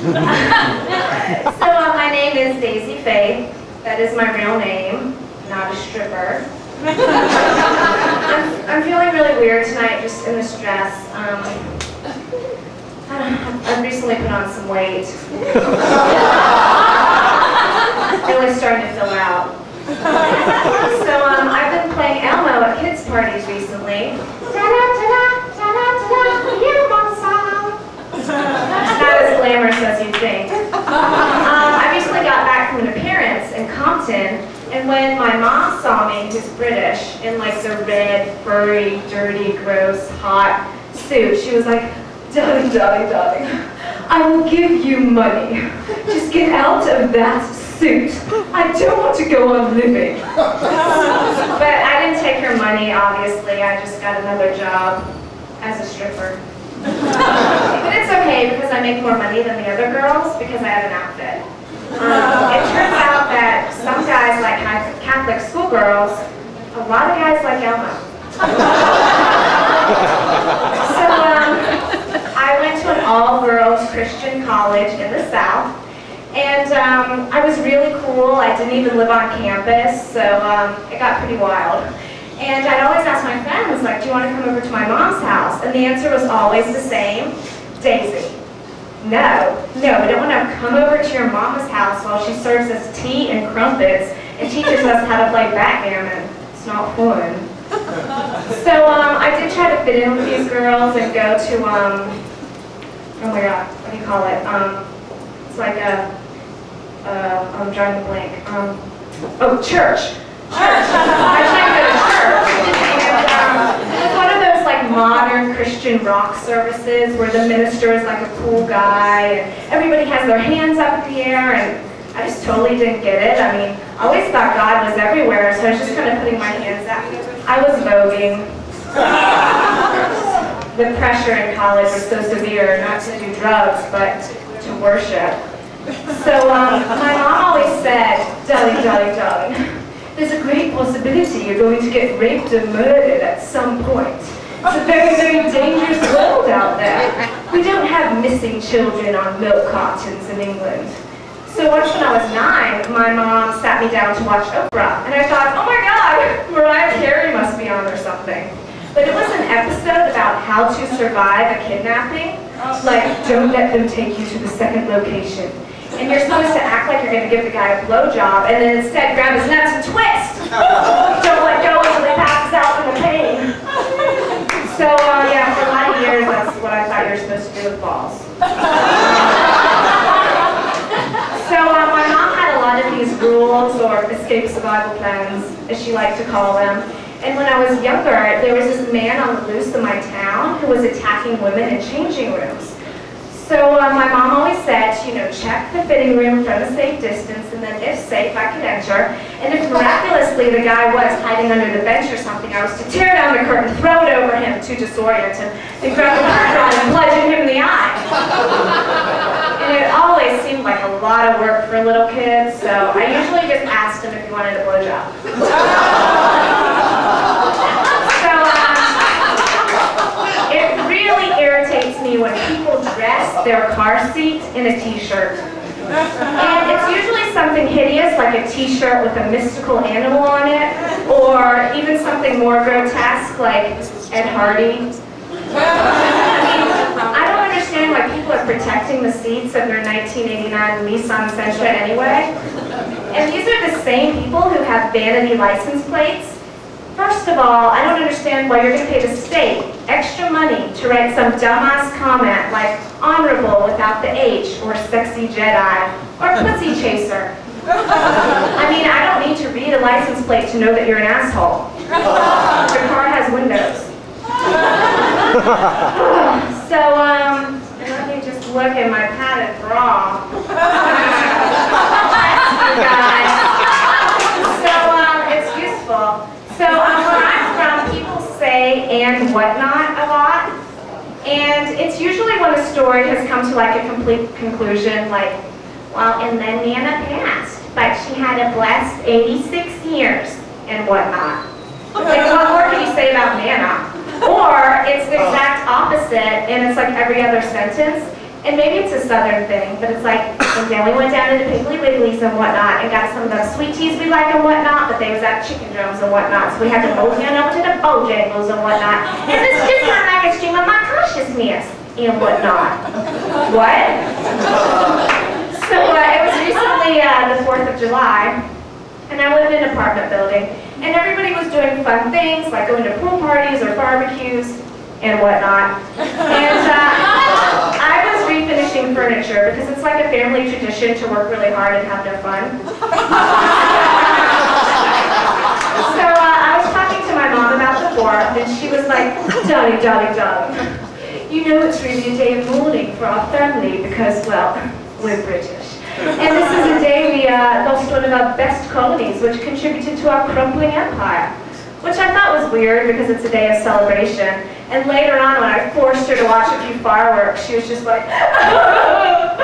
So my name is Daisy Faith. That is my real name, not a stripper. I'm feeling really weird tonight, just in this dress. I've recently put on some weight. Really starting to fill out. So I've been playing Elmo at kids' parties recently. It's not as glamorous as you think. I recently got back from an appearance in Compton, and when my mom saw me, who's British, in like the red, furry, dirty, gross, hot suit, she was like, "Darling, darling, darling, I will give you money. Just get out of that suit. I don't want to go on living." But I didn't take her money, obviously. I just got another job as a stripper. But it's okay because I make more money than the other girls because I have an outfit. It turns out that some guys like Catholic schoolgirls, a lot of guys like Elmo. So I went to an all-girls Christian college in the South, and I was really cool. I didn't even live on campus, so it got pretty wild. And I'd always ask my friends, like, "Do you want to come over to my mom's house?" And the answer was always the same: "Daisy, no, we don't want to come over to your mama's house while she serves us tea and crumpets and teaches us how to play backgammon. It's not fun." So I did try to fit in with these girls and go to, oh my god, what do you call it? It's like I'm drawing a blank. Church. I tried to go to church, and it's one of those like modern Christian rock services where the minister is like a cool guy and everybody has their hands up in the air, and I just totally didn't get it. I mean, I always thought God was everywhere, so I was just kind of putting my hands out. I was voguing. The pressure in college was so severe, not to do drugs, but to worship. So my mom always said, "Darling, darling, darling, there's a great possibility you're going to get raped and murdered at some point. It's a very, very dangerous world out there. We don't have missing children on milk cartons in England." So once when I was 9, my mom sat me down to watch Oprah, and I thought, "Oh my god, Mariah Carey must be on or something." But it was an episode about how to survive a kidnapping, like, "Don't let them take you to the second location. And you're supposed to act like you're going to give the guy a blowjob, and then instead grab his nuts and twist. Don't let go until he passes out from the pain." So yeah, for a lot of years, that's what I thought you were supposed to do with balls. So my mom had a lot of these rules, or escape survival plans, as she liked to call them. And when I was younger, there was this man on the loose in my town who was attacking women in changing rooms. So my mom always said, check the fitting room from a safe distance, and then if safe, I could enter. And if miraculously the guy was hiding under the bench or something, I was to tear down the curtain, throw it over him to disorient him, then grab the curtain rod and bludgeon him in the eye. And it always seemed like a lot of work for a little kid, so I usually just asked him if he wanted a blowjob. It really irritates me when people dress their car seat in a t-shirt. And it's usually something hideous, like a t-shirt with a mystical animal on it, or even something more grotesque, like Ed Hardy. I don't understand why people are protecting the seats of their 1989 Nissan Sentra anyway. And these are the same people who have vanity license plates. First of all, I don't understand why you're going to pay the state extra money to write some dumbass comment like honorable without the H, or sexy Jedi, or pussy chaser. I mean, I don't need to read a license plate to know that you're an asshole. Your car has windows. So, let me just look at my padded bra. Guys. So, it's useful. So where I'm from, people say "and whatnot" a lot, and it's usually when a story has come to like a complete conclusion, like, "Well, and then Nana passed, but she had a blessed 86 years and whatnot." Like, what more can you say about Nana? Or it's the exact opposite, and it's like every other sentence, And maybe it's a southern thing, but it's like, and then we went down into Piggly Wiggly's and whatnot and got some of the sweet teas we like and whatnot, but they was at chicken drums and whatnot, so we had to move on over to the Bojangles and whatnot. And this just kind of like a stream of my consciousness and whatnot. What? So it was recently the 4th of July, and I lived in an apartment building, and everybody was doing fun things like going to pool parties or barbecues and whatnot. And I was refinishing furniture because it's like a family tradition to work really hard and have no fun. So I was talking to my mom about the 4th, and she was like, "Darling, darling, darling, you know it's really a day of mourning for our family because, well, we're British. And this is a day we lost one of our best colonies, which contributed to our crumbling empire." Which I thought was weird because it's a day of celebration. And later on, when I forced her to watch a few fireworks, she was just like, "Oh,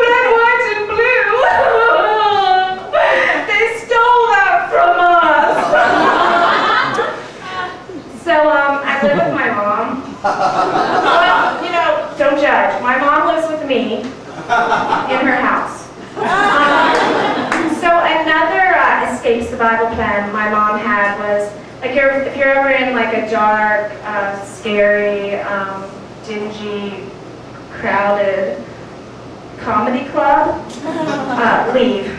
red, white, and blue. They stole that from us." So I live with my mom. Well, you know, don't judge. My mom lives with me in her house. So another escape survival plan my mom had was, like, if you're ever in like a dark, scary, dingy, crowded comedy club, leave.